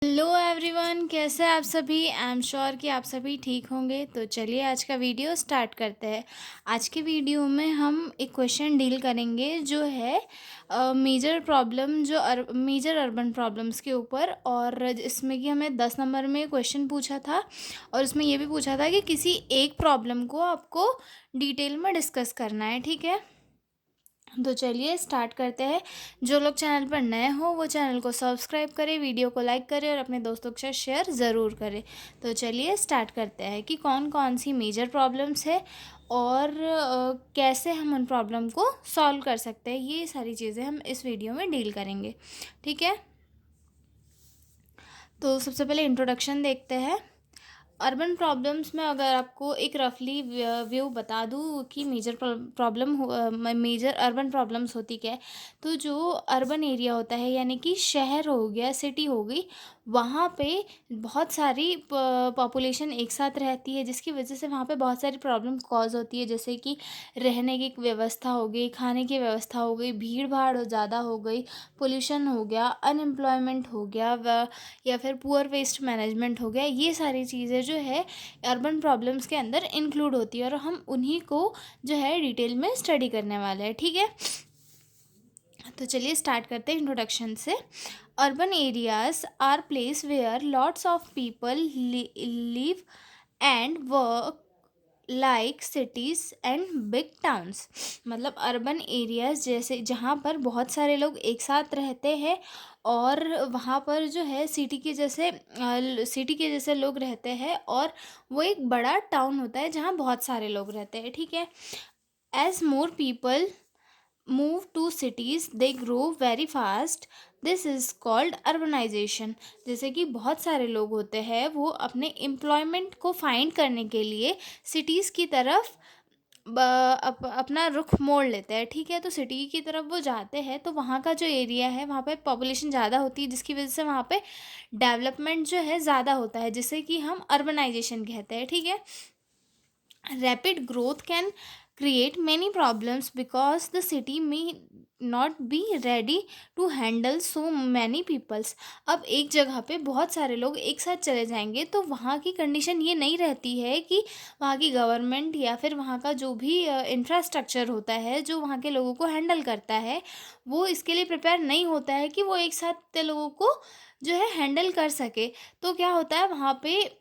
Hello everyone, कैसे हैं आप सभी। आई एम श्योर कि आप सभी ठीक होंगे। तो चलिए आज का वीडियो स्टार्ट करते हैं। आज के वीडियो में हम एक क्वेश्चन डील करेंगे जो है major problem major urban problems के ऊपर। और इसमें कि हमें 10 नंबर में क्वेश्चन पूछा था और उसमें ये भी पूछा था कि किसी एक प्रॉब्लम को आपको डिटेल में डिस्कस करना है। ठीक है, तो चलिए स्टार्ट करते हैं। जो लोग चैनल पर नए हो वो चैनल को सब्सक्राइब करें, वीडियो को लाइक करें और अपने दोस्तों के साथ शेयर ज़रूर करें। तो चलिए स्टार्ट करते हैं कि कौन कौन सी मेजर प्रॉब्लम्स है और कैसे हम उन प्रॉब्लम को सॉल्व कर सकते हैं। ये सारी चीज़ें हम इस वीडियो में डील करेंगे। ठीक है, तो सबसे पहले इंट्रोडक्शन देखते हैं। अर्बन प्रॉब्लम्स में अगर आपको एक रफली व्यू बता दूँ कि मेजर अर्बन प्रॉब्लम्स होती क्या है, तो जो अर्बन एरिया होता है यानी कि शहर हो गया, सिटी हो गई, वहाँ पे बहुत सारी पॉपुलेशन एक साथ रहती है, जिसकी वजह से वहाँ पे बहुत सारी प्रॉब्लम कॉज होती है। जैसे कि रहने की व्यवस्था हो गई, खाने की व्यवस्था हो गई, भीड़ भाड़ ज़्यादा हो गई, पोल्यूशन हो गया, अनएम्प्लॉयमेंट हो गया, या फिर पुअर वेस्ट मैनेजमेंट हो गया। ये सारी चीज़ें जो है अर्बन प्रॉब्लम्स के अंदर इंक्लूड होती है और हम उन्हीं को जो है डिटेल में स्टडी करने वाले हैं। ठीक है, तो चलिए स्टार्ट करते हैं इंट्रोडक्शन से। Urban areas are place where lots of people live and work like cities and big towns. मतलब अर्बन एरियाज जैसे जहाँ पर बहुत सारे लोग एक साथ रहते हैं और वहाँ पर जो है सिटी के जैसे लोग रहते हैं, और वो एक बड़ा टाउन होता है जहाँ बहुत सारे लोग रहते हैं। ठीक है, as more people move to cities they grow very fast, this is called urbanisation. जैसे कि बहुत सारे लोग होते हैं वो अपने एम्प्लॉयमेंट को फाइंड करने के लिए सिटीज़ की तरफ अपना रुख मोड़ लेते हैं। ठीक है, तो सिटी की तरफ वो जाते हैं तो वहाँ का जो एरिया है वहाँ पे पॉपुलेशन ज़्यादा होती है, जिसकी वजह से वहाँ पे डेवलपमेंट जो है ज़्यादा होता है, जिसे कि हम अर्बनाइजेशन कहते हैं। ठीक है, rapid growth can create many problems because the city may not be ready to handle so many peoples। अब एक जगह पे बहुत सारे लोग एक साथ चले जाएंगे तो वहाँ की कंडीशन ये नहीं रहती है कि वहाँ की गवर्नमेंट या फिर वहाँ का जो भी इंफ्रास्ट्रक्चर होता है जो वहाँ के लोगों को हैंडल करता है, वो इसके लिए प्रिपेयर नहीं होता है कि वो एक साथ इतने लोगों को जो है हैंडल कर सके। तो क्या होता है, वहाँ पे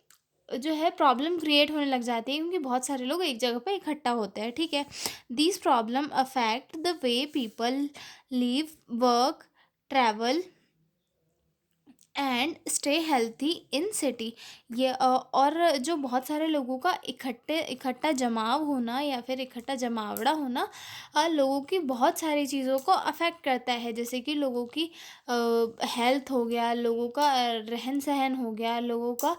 जो है प्रॉब्लम क्रिएट होने लग जाती है क्योंकि बहुत सारे लोग एक जगह पे इकट्ठा होते हैं। ठीक है, these problem affect the way people live, work, travel and stay healthy in city. और जो बहुत सारे लोगों का इकट्ठा जमाव होना या फिर इकट्ठा जमावड़ा होना लोगों की बहुत सारी चीज़ों को अफेक्ट करता है। जैसे कि लोगों की हेल्थ हो गया, लोगों का रहन सहन हो गया, लोगों का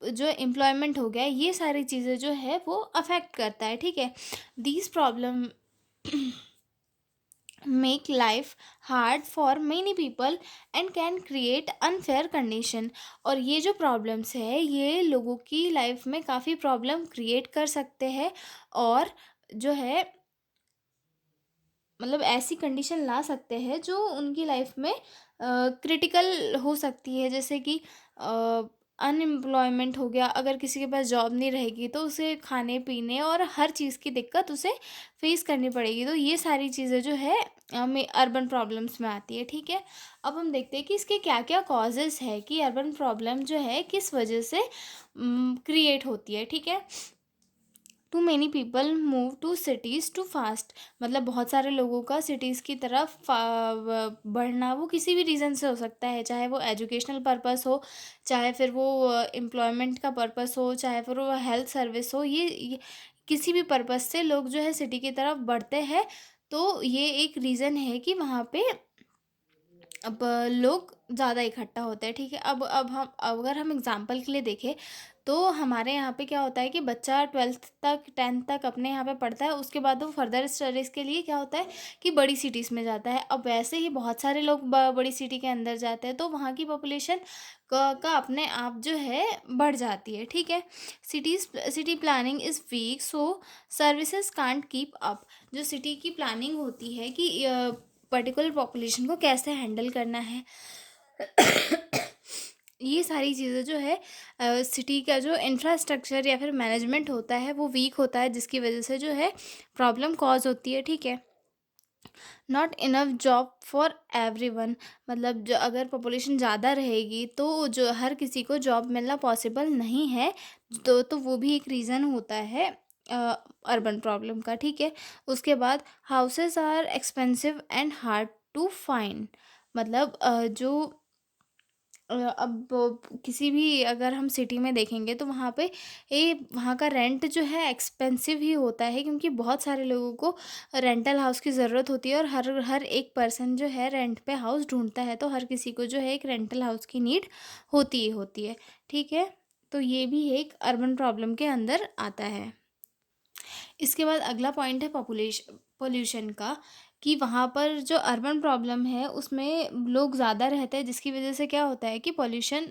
जो एम्प्लॉयमेंट हो गया, ये सारी चीज़ें जो है वो अफेक्ट करता है। ठीक है, these problem make life hard for many people and can create unfair condition। और ये जो प्रॉब्लम्स है ये लोगों की लाइफ में काफ़ी प्रॉब्लम क्रिएट कर सकते हैं और जो है मतलब ऐसी कंडीशन ला सकते हैं जो उनकी लाइफ में क्रिटिकल हो सकती है। जैसे कि अनएम्प्लॉयमेंट हो गया, अगर किसी के पास जॉब नहीं रहेगी तो उसे खाने पीने और हर चीज़ की दिक्कत उसे फेस करनी पड़ेगी। तो ये सारी चीज़ें जो है में अर्बन प्रॉब्लम्स में आती है। ठीक है, अब हम देखते हैं कि इसके क्या क्या कॉजेज़ है कि अर्बन प्रॉब्लम जो है किस वजह से क्रिएट होती है। ठीक है, too many people move to cities too fast. मतलब बहुत सारे लोगों का सिटीज़ की तरफ बढ़ना वो किसी भी रीज़न से हो सकता है, चाहे वो एजुकेशनल पर्पस हो, चाहे फिर वो एम्प्लॉयमेंट का पर्पस हो, चाहे फिर वो हेल्थ सर्विस हो। ये किसी भी पर्पस से लोग जो है सिटी की तरफ बढ़ते हैं। तो ये एक रीज़न है कि वहाँ पे अब लोग ज़्यादा इकट्ठा होते हैं। ठीक है, अब हम अगर हम एग्ज़ाम्पल के लिए देखें तो हमारे यहाँ पे क्या होता है कि बच्चा 12th तक 10th तक अपने यहाँ पे पढ़ता है, उसके बाद वो फर्दर स्टडीज़ के लिए क्या होता है कि बड़ी सिटीज़ में जाता है। अब वैसे ही बहुत सारे लोग बड़ी सिटी के अंदर जाते हैं तो वहाँ की पॉपुलेशन का अपने आप जो है बढ़ जाती है। ठीक है, city planning is week so services can't keep up. जो सिटी की प्लानिंग होती है कि पर्टिकुलर पॉपुलेशन को कैसे हैंडल करना है ये सारी चीज़ें जो है सिटी का जो इंफ्रास्ट्रक्चर या फिर मैनेजमेंट होता है वो वीक होता है, जिसकी वजह से जो है प्रॉब्लम कॉज होती है, ठीक है। Not enough job for everyone, मतलब जो अगर पॉपुलेशन ज़्यादा रहेगी तो जो हर किसी को जॉब मिलना पॉसिबल नहीं है। तो वो भी एक रीज़न होता है अर्बन प्रॉब्लम का, ठीक है। उसके बाद houses are expensive and hard to find, मतलब जो अब किसी भी अगर हम सिटी में देखेंगे तो वहाँ पे वहाँ का रेंट जो है एक्सपेंसिव ही होता है, क्योंकि बहुत सारे लोगों को रेंटल हाउस की ज़रूरत होती है और हर हर एक पर्सन जो है रेंट पे हाउस ढूंढता है, तो हर किसी को जो है एक रेंटल हाउस की नीड होती ही होती है, ठीक है। तो ये भी एक अर्बन प्रॉब्लम के अंदर आता है। इसके बाद अगला पॉइंट है पोल्यूशन का, कि वहाँ पर जो अर्बन प्रॉब्लम है उसमें लोग ज़्यादा रहते हैं, जिसकी वजह से क्या होता है कि पोल्यूशन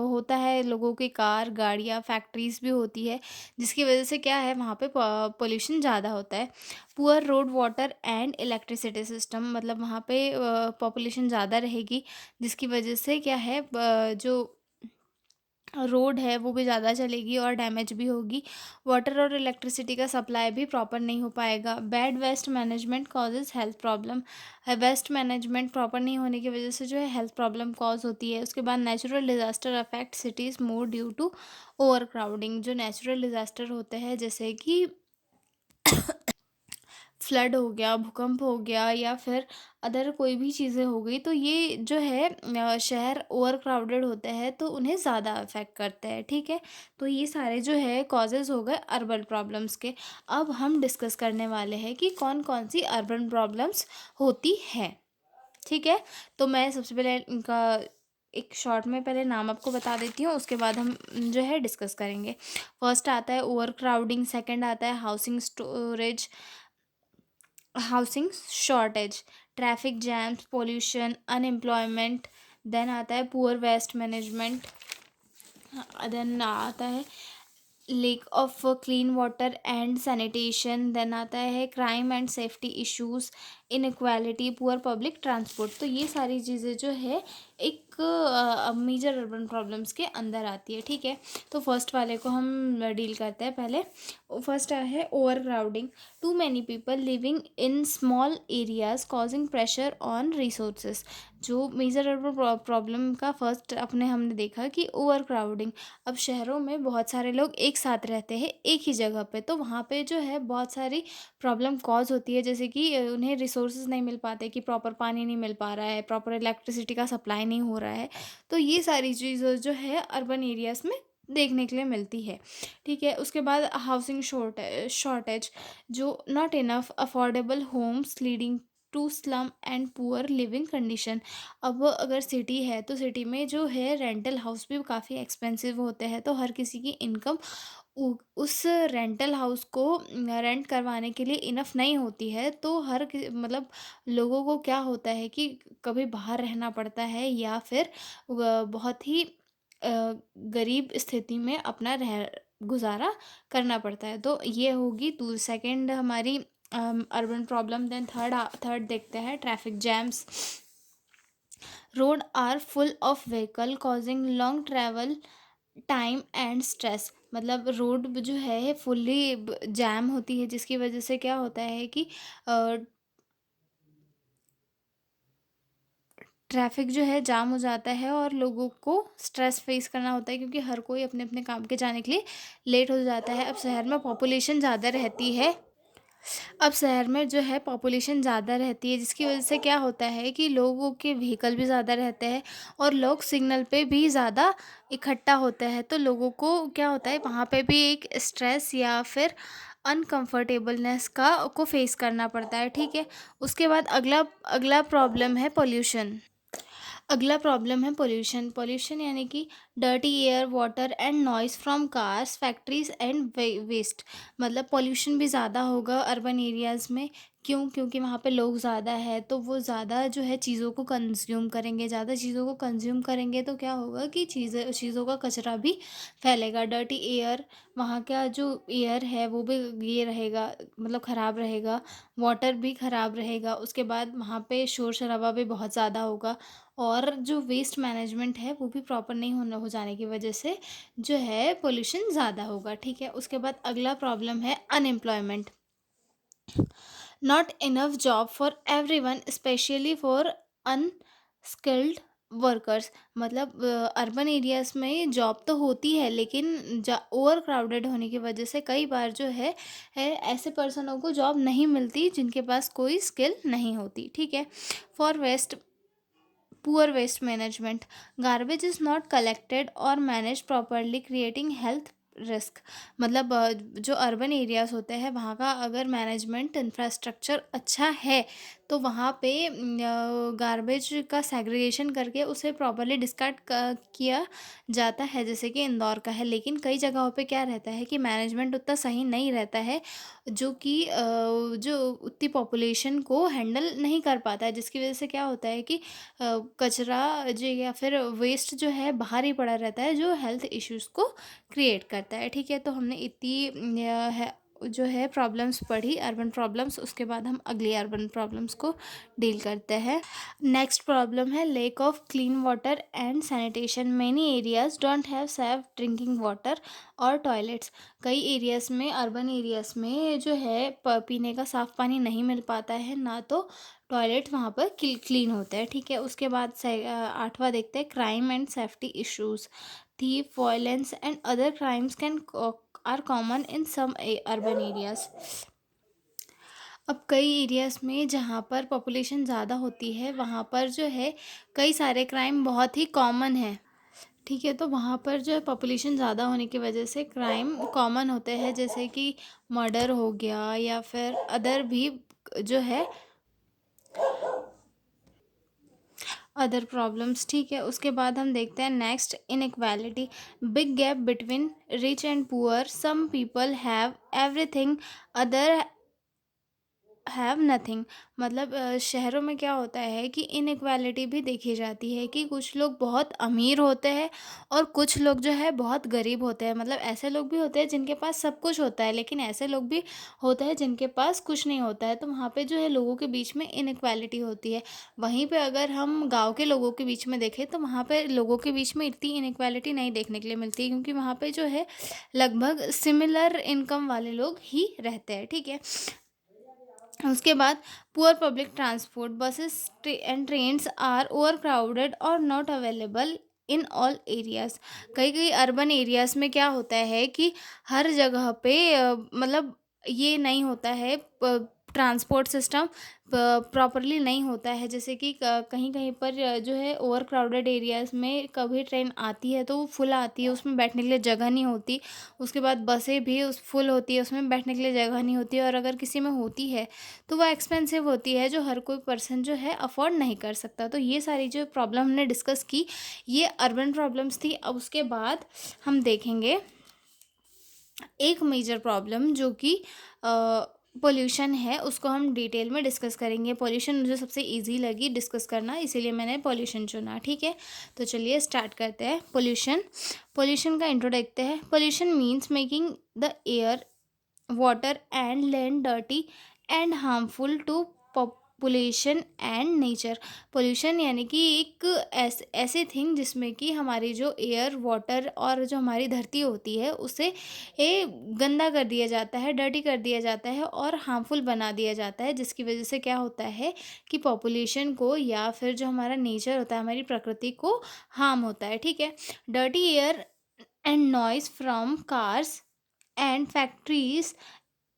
होता है, लोगों की कार गाड़ियाँ फैक्ट्रीज भी होती है, जिसकी वजह से क्या है वहाँ पे पोल्यूशन ज़्यादा होता है। Poor road water and electricity system, मतलब वहाँ पे पॉपुलेशन ज़्यादा रहेगी, जिसकी वजह से क्या है जो रोड है वो भी ज़्यादा चलेगी और डैमेज भी होगी। वाटर और इलेक्ट्रिसिटी का सप्लाई भी प्रॉपर नहीं हो पाएगा। Bad waste management causes health problem, waste management proper नहीं होने की वजह से जो है हेल्थ प्रॉब्लम कॉज होती है। उसके बाद natural disaster affect cities more due to overcrowding, जो नेचुरल डिज़ास्टर होते हैं जैसे कि फ्लड हो गया, भूकंप हो गया या फिर अदर कोई भी चीज़ें हो गई, तो ये जो है शहर ओवर क्राउडेड होते हैं तो उन्हें ज़्यादा अफेक्ट करते हैं, ठीक है। तो ये सारे जो है कॉजेज़ हो गए अर्बन प्रॉब्लम्स के। अब हम डिस्कस करने वाले हैं कि कौन कौन सी अर्बन प्रॉब्लम्स होती है, ठीक है। तो मैं सबसे पहले इनका एक शॉर्ट में पहले नाम आपको बता देती हूँ, उसके बाद हम जो है डिस्कस करेंगे। फर्स्ट आता है ओवर क्राउडिंग, सेकंड आता है housing shortage, traffic jams, pollution, unemployment, then आता है पुअर वेस्ट मैनेजमेंट, देन आता है lack of clean water and sanitation, then आता है crime and safety issues, inequality, poor public transport. तो ये सारी चीज़ें जो है एक मेजर अर्बन प्रॉब्लम्स के अंदर आती है, ठीक है। तो फर्स्ट वाले को हम डील करते हैं पहले। फर्स्ट है overcrowding, too many people living in small areas causing pressure on resources. जो मेजर अर्बन प्रॉब्लम का फर्स्ट अपने हमने देखा कि ओवर क्राउडिंग। अब शहरों में बहुत सारे लोग एक साथ रहते हैं एक ही जगह पे, तो वहाँ पे जो है बहुत सारी प्रॉब्लम कॉज होती है, जैसे कि उन्हें रिसोर्सेज नहीं मिल पाते, कि प्रॉपर पानी नहीं मिल पा रहा है, प्रॉपर इलेक्ट्रिसिटी का सप्लाई नहीं हो रहा है। तो ये सारी चीज़ें जो है अर्बन एरियाज़ में देखने के लिए मिलती है, ठीक है। उसके बाद हाउसिंग शॉर्टेज, जो not enough affordable homes leading to slum and poor living condition. अब अगर सिटी है तो सिटी में जो है रेंटल हाउस भी काफ़ी एक्सपेंसिव होते हैं, तो हर किसी की इनकम उस रेंटल हाउस को रेंट करवाने के लिए इनफ नहीं होती है, तो मतलब लोगों को क्या होता है कि कभी बाहर रहना पड़ता है या फिर बहुत ही गरीब स्थिति में अपना रह गुजारा करना पड़ता है। तो ये होगी टू सेकंड हमारी अर्बन प्रॉब्लम। देन थर्ड देखते हैं traffic jams, road are full of vehicle causing long travel time and stress, मतलब रोड जो है फुल्ली जैम होती है, जिसकी वजह से क्या होता है कि ट्रैफिक जो है जाम हो जाता है और लोगों को स्ट्रेस फेस करना होता है, क्योंकि हर कोई अपने अपने काम के जाने के लिए लेट हो जाता है। अब शहर में जो है पॉपुलेशन ज़्यादा रहती है, जिसकी वजह से क्या होता है कि लोगों के व्हीकल भी ज़्यादा रहते हैं और लोग सिग्नल पे भी ज़्यादा इकट्ठा होते हैं, तो लोगों को क्या होता है वहाँ पे भी एक स्ट्रेस या फिर अनकंफर्टेबलनेस का को फेस करना पड़ता है, ठीक है। उसके बाद अगला अगला प्रॉब्लम है पोल्यूशन। अगला प्रॉब्लम है पोल्यूशन। पोल्यूशन यानी कि dirty air, water and noise from cars, factories and waste, मतलब पोल्यूशन भी ज़्यादा होगा अर्बन एरियाज़ में। क्यों? क्योंकि वहाँ पे लोग ज़्यादा है तो वो ज़्यादा जो है चीज़ों को कंज्यूम करेंगे, ज़्यादा चीज़ों को कंज्यूम करेंगे तो क्या होगा कि चीज़ों का कचरा भी फैलेगा। डर्टी एयर, वहाँ का जो एयर है वो भी ये रहेगा, मतलब ख़राब रहेगा। वाटर भी ख़राब रहेगा। उसके बाद वहाँ पे शोर शराबा भी बहुत ज़्यादा होगा। और जो वेस्ट मैनेजमेंट है वो भी प्रॉपर नहीं होना हो जाने की वजह से जो है पोल्यूशन ज़्यादा होगा, ठीक है। उसके बाद अगला प्रॉब्लम है unemployment. Not enough job for everyone, specially for unskilled workers. मतलब अर्बन एरियाज में जॉब तो होती है लेकिन ओवर क्राउडेड होने की वजह से कई बार जो है ऐसे पर्सनों को जॉब नहीं मिलती जिनके पास कोई स्किल नहीं होती, ठीक है। For waste poor waste management, garbage is not collected और manage properly creating health risk. मतलब जो अर्बन एरियाज होते हैं वहाँ का अगर मैनेजमेंट इंफ्रास्ट्रक्चर अच्छा है तो वहाँ पे गार्बेज का सेग्रीगेशन करके उसे प्रॉपरली डिस्कार्ड किया जाता है, जैसे कि इंदौर का है। लेकिन कई जगहों पे क्या रहता है कि मैनेजमेंट उतना सही नहीं रहता है, जो कि जो उतनी पॉपुलेशन को हैंडल नहीं कर पाता है, जिसकी वजह से क्या होता है कि कचरा जो या फिर वेस्ट जो है बाहर ही पड़ा रहता है, जो हेल्थ इश्यूज़ को क्रिएट करता है, ठीक है। तो हमने इतनी जो है प्रॉब्लम्स पढ़ी अर्बन प्रॉब्लम्स, उसके बाद हम अगली अर्बन प्रॉब्लम्स को डील करते हैं। नेक्स्ट प्रॉब्लम है lack of clean water and sanitation. Many areas don't have safe drinking water और टॉयलेट्स। कई एरियाज़ में अर्बन एरियाज़ में जो है पीने का साफ़ पानी नहीं मिल पाता है, ना तो टॉयलेट वहाँ पर क्लीन होता है, ठीक है। उसके बाद आठवां देखते हैं crime and safety issues. Thief, violence and other crimes can are common in some urban areas. अब कई एरियाज़ में जहाँ पर पॉपुलेशन ज़्यादा होती है वहाँ पर जो है कई सारे क्राइम बहुत ही कॉमन है, ठीक है। तो वहाँ पर जो है पॉपुलेशन ज़्यादा होने की वजह से क्राइम कॉमन होते हैं, जैसे कि मर्डर हो गया या फिर अदर भी जो है अदर प्रॉब्लम्स, ठीक है। उसके बाद हम देखते हैं next inequality. Big gap between rich and poor, some people have everything, other have nothing. मतलब शहरों में क्या होता है कि इनइक्वालिटी भी देखी जाती है कि कुछ लोग बहुत अमीर होते हैं और कुछ लोग जो है बहुत गरीब होते हैं। मतलब ऐसे लोग भी होते हैं जिनके पास सब कुछ होता है, लेकिन ऐसे लोग भी होते हैं जिनके पास कुछ नहीं होता है। तो वहाँ पे जो है लोगों के बीच में इनइक्वालिटी होती है। वहीं पे अगर हम गाँव के लोगों के बीच में देखें तो वहाँ पे लोगों के बीच में इतनी इनइक्वालिटी नहीं देखने के लिए मिलती, क्योंकि वहाँ पे जो है लगभग सिमिलर इनकम वाले लोग ही रहते हैं, ठीक है। उसके बाद poor public transport, buses and trains are overcrowded और not available in all areas. कई कई अर्बन एरियाज में क्या होता है कि हर जगह पे मतलब ये नहीं होता है, ट्रांसपोर्ट सिस्टम प्रॉपरली नहीं होता है। जैसे कि कहीं कहीं पर जो है ओवर क्राउडेड एरियाज में कभी ट्रेन आती है तो वो फुल आती है, उसमें बैठने के लिए जगह नहीं होती। उसके बाद बसें भी उस फुल होती है, उसमें बैठने के लिए जगह नहीं होती है, और अगर किसी में होती है तो वो एक्सपेंसिव होती है, जो हर कोई पर्सन जो है अफोर्ड नहीं कर सकता। तो ये सारी जो प्रॉब्लम हमने डिस्कस की ये अर्बन प्रॉब्लम्स थी। अब उसके बाद हम देखेंगे एक मेजर प्रॉब्लम जो कि पोल्यूशन है, उसको हम डिटेल में डिस्कस करेंगे। पोल्यूशन मुझे सबसे इजी लगी डिस्कस करना, इसीलिए मैंने पोल्यूशन चुना, ठीक है। तो चलिए स्टार्ट करते हैं। पोल्यूशन, पोल्यूशन का इंट्रो देखते हैं। Pollution means making the air, water and land dirty and harmful to population and nature. Pollution यानी कि एक ऐसे थिंग जिसमें कि हमारी जो एयर, वाटर और जो हमारी धरती होती है उसे गंदा कर दिया जाता है, डर्टी कर दिया जाता है और हार्मफुल बना दिया जाता है, जिसकी वजह से क्या होता है कि पॉपुलेशन को या फिर जो हमारा नेचर होता है, हमारी प्रकृति को हार्म होता है, ठीक है। Dirty air and noise from cars and factories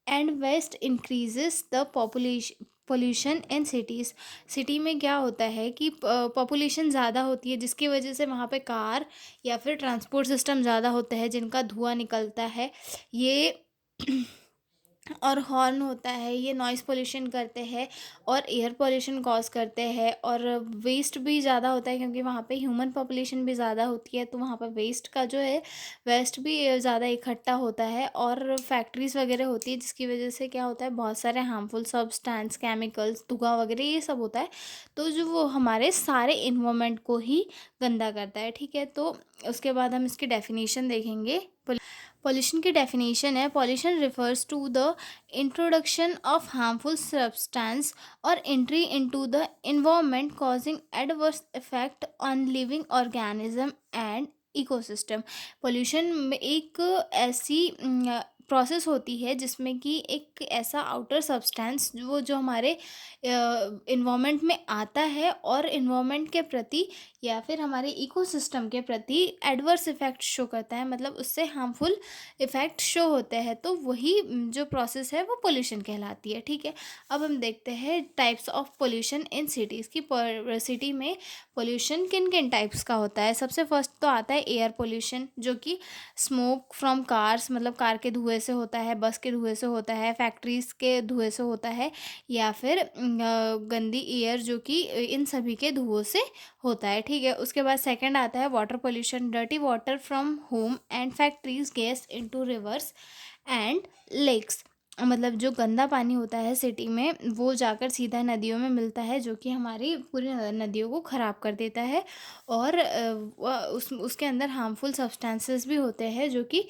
and waste increases the population pollution in cities. City में क्या होता है कि पॉपुलेशन ज़्यादा होती है, जिसकी वजह से वहाँ पे कार या फिर ट्रांसपोर्ट सिस्टम ज़्यादा होता है जिनका धुआं निकलता है, ये और हॉर्न होता है, ये नॉइज़ पोल्यूशन करते हैं और एयर पोल्यूशन कॉज करते हैं। और वेस्ट भी ज़्यादा होता है क्योंकि वहाँ पे ह्यूमन पॉपुलेशन भी ज़्यादा होती है, तो वहाँ पर वेस्ट का जो है वेस्ट भी ज़्यादा इकट्ठा होता है और फैक्ट्रीज़ वगैरह होती है, जिसकी वजह से क्या होता है बहुत सारे हार्मफुल सब्सटेंस, केमिकल्स, धुआं वगैरह ये सब होता है, तो जो वो हमारे सारे इन्वायरमेंट को ही गंदा करता है, ठीक है। तो उसके बाद हम इसकी डेफिनेशन देखेंगे। पॉल्यूशन की डेफिनेशन है, pollution refers to the introduction of harmful substance और entry into the environment causing adverse effect on living organism and ecosystem. Pollution में एक ऐसी प्रोसेस होती है जिसमें कि एक ऐसा आउटर सब्सटेंस वो जो हमारे इन्वायरमेंट में आता है और इन्वायरमेंट के प्रति या फिर हमारे इकोसिस्टम के प्रति एडवर्स इफेक्ट शो करता है, मतलब उससे हार्मफुल इफेक्ट शो होते हैं, तो वही जो प्रोसेस है वो पोल्यूशन कहलाती है। ठीक है, अब हम देखते हैं types of pollution in cities की। पर सिटी में पोल्यूशन किन किन टाइप्स का होता है। सबसे फर्स्ट तो आता है एयर पोल्यूशन, जो कि स्मोक फ्रॉम कार्स, मतलब कार के धुएं से होता है, बस के धुएं से होता है, फैक्ट्रीज के धुएं से होता है, या फिर गंदी एयर जो कि इन सभी के धुओं से होता है। ठीक है, उसके बाद सेकंड आता है water pollution, dirty water from home and factories gas into rivers and lakes, मतलब जो गंदा पानी होता है सिटी में वो जाकर सीधा नदियों में मिलता है, जो कि हमारी पूरी नदियों को ख़राब कर देता है। और उसके अंदर हार्मफुल सब्सटेंसेस भी होते हैं जो कि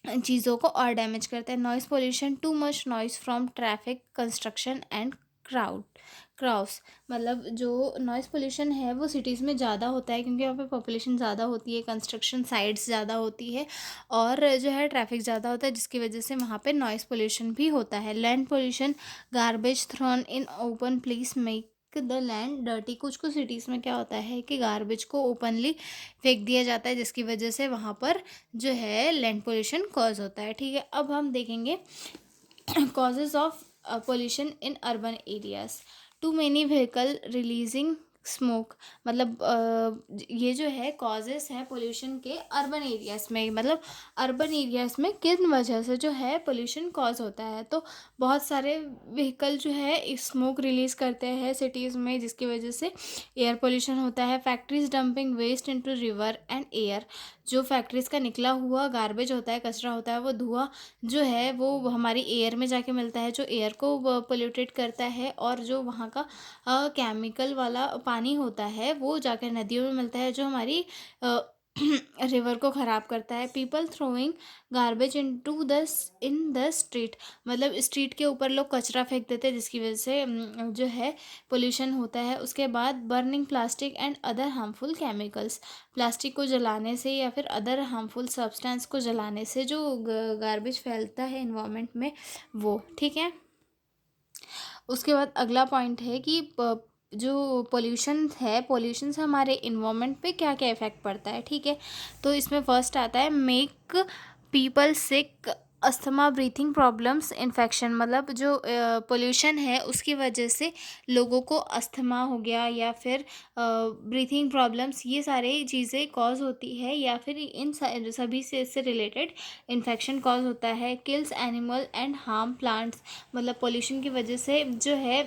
चीज़ों को और डैमेज करते हैं। Noise pollution, too much noise from traffic, construction and crowds, मतलब जो नॉइज़ पोल्यूशन है वो सिटीज़ में ज़्यादा होता है क्योंकि वहाँ पे पॉपुलेशन ज़्यादा होती है, कंस्ट्रक्शन साइट्स ज़्यादा होती है और जो है ट्रैफिक ज़्यादा होता है, जिसकी वजह से वहाँ पे नॉइज़ पोल्यूशन भी होता है। Land pollution, garbage thrown in open place make the land dirty. कुछ कुछ सिटीज़ में क्या होता है कि गार्बेज को ओपनली फेंक दिया जाता है, जिसकी वजह से वहाँ पर जो है लैंड पोल्यूशन कॉज होता है। ठीक है, अब हम देखेंगे causes of pollution in urban areas. Too many vehicle releasing smoke, मतलब ये जो है कॉजेस हैं पोल्यूशन के अर्बन एरियाज़ में, मतलब अर्बन एरियाज़ में किन वजह से जो है पोल्यूशन कॉज होता है। तो बहुत सारे व्हीकल जो है स्मोक रिलीज़ करते हैं सिटीज़ में, जिसकी वजह से एयर पोल्यूशन होता है। Factories dumping waste into river and air, जो फैक्ट्रीज़ का निकला हुआ गार्बेज होता है, कचरा होता है, वो धुआं जो है वो हमारी एयर में जाके मिलता है, जो एयर को पोल्यूटेड करता है, और जो वहाँ का केमिकल वाला पानी होता है वो जाकर नदियों में मिलता है, जो हमारी रिवर को ख़राब करता है। People throwing garbage in the street, मतलब स्ट्रीट के ऊपर लोग कचरा फेंक देते हैं, जिसकी वजह से जो है पोल्यूशन होता है। उसके बाद burning plastic and other harmful chemicals, plastic को जलाने से या फिर अदर हार्मफुल सब्सटेंस को जलाने से जो गार्बेज फैलता है इन्वायरमेंट में वो। ठीक है, उसके बाद अगला पॉइंट है कि जो पोल्यूशन है, पोल्यूशन से हमारे इन्वायरमेंट पे क्या क्या इफ़ेक्ट पड़ता है। ठीक है, तो इसमें फर्स्ट आता है मेक पीपल सिक, अस्थमा, ब्रीथिंग प्रॉब्लम्स, इन्फेक्शन, मतलब जो पोल्यूशन है उसकी वजह से लोगों को अस्थमा हो गया या फिर ब्रीथिंग प्रॉब्लम्स, ये सारी चीज़ें कॉज होती है, या फिर इन सभी से इससे रिलेटेड इन्फेक्शन कॉज होता है। Kills animal and harm plants, मतलब पोल्यूशन की वजह से जो है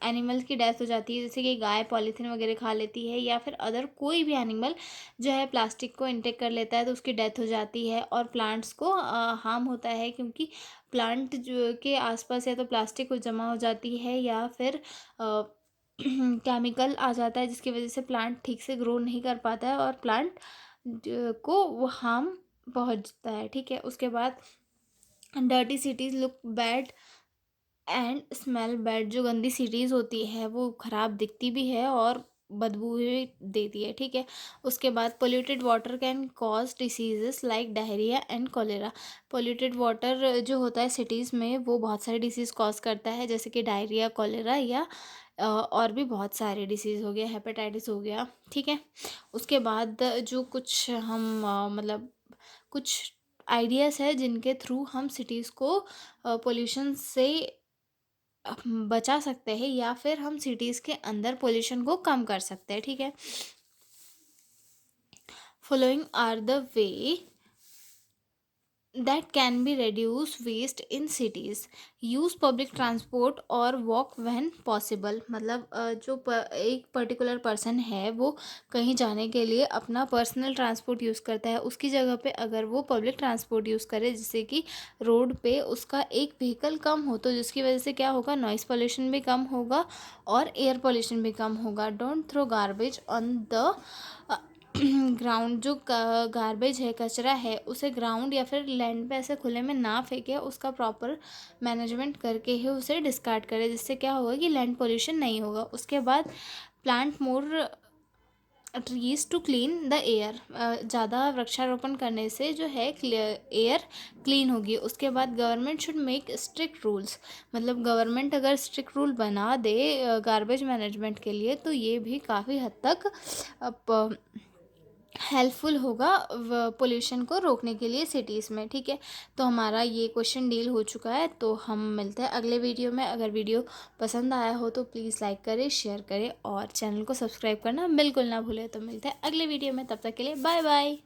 एनिमल की डेथ हो जाती है, जैसे कि गाय पॉलीथीन वगैरह खा लेती है, या फिर अदर कोई भी एनिमल जो है प्लास्टिक को इंटेक कर लेता है तो उसकी डेथ हो जाती है। और प्लांट्स को हार्म होता है क्योंकि प्लांट जो के आसपास या तो प्लास्टिक को जमा हो जाती है या फिर केमिकल आ जाता है, जिसकी वजह से प्लांट ठीक से ग्रो नहीं कर पाता है और प्लांट को वो हार्म पहुंचता है। ठीक है, उसके बाद dirty cities look bad and smell bad, जो गंदी सिटीज़ होती है वो ख़राब दिखती भी है और बदबू भी देती है। ठीक है, उसके बाद polluted water can cause diseases like diarrhoea and cholera. Polluted water जो होता है सिटीज़ में वो बहुत सारे डिसीज़ कॉज करता है, जैसे कि डायरिया, कोलेरा, या और भी बहुत सारे डिसीज़ हो गए, हेपेटाइटिस हो गया। ठीक है, उसके बाद जो कुछ हम मतलब कुछ आइडियाज़ है जिनके थ्रू हम सिटीज़ को पोल्यूशन से बचा सकते हैं या फिर हम सिटीज़ के अंदर पोल्यूशन को कम कर सकते हैं। ठीक है, following are the way that can be reduce waste in cities. use public transport or walk when possible, मतलब जो एक पर्टिकुलर पर्सन है वो कहीं जाने के लिए अपना पर्सनल ट्रांसपोर्ट यूज़ करता है, उसकी जगह पे अगर वो पब्लिक ट्रांसपोर्ट यूज़ करे जिससे कि रोड पे उसका एक व्हीकल कम हो, तो जिसकी वजह से क्या होगा, नॉइज़ पोल्यूशन भी कम होगा और एयर पोल्यूशन भी कम होगा। Don't throw garbage on the ground जो गार्बेज है, कचरा है, उसे ग्राउंड या फिर लैंड पे ऐसे खुले में ना फेंके, उसका प्रॉपर मैनेजमेंट करके ही उसे डिस्कार्ड करें, जिससे क्या होगा कि लैंड पोल्यूशन नहीं होगा। उसके बाद plant more trees to clean the air, ज़्यादा वृक्षारोपण करने से जो है एयर क्लीन होगी। उसके बाद government should make strict rules, मतलब गवर्नमेंट अगर स्ट्रिक्ट रूल बना दे गार्बेज मैनेजमेंट के लिए, तो ये भी काफ़ी हद तक हेल्पफुल होगा पोल्यूशन को रोकने के लिए सिटीज़ में। ठीक है, तो हमारा ये क्वेश्चन डील हो चुका है। तो हम मिलते हैं अगले वीडियो में। अगर वीडियो पसंद आया हो तो प्लीज़ लाइक करें, शेयर करें और चैनल को सब्सक्राइब करना बिल्कुल ना भूलें। तो मिलते हैं अगले वीडियो में, तब तक के लिए बाय बाय।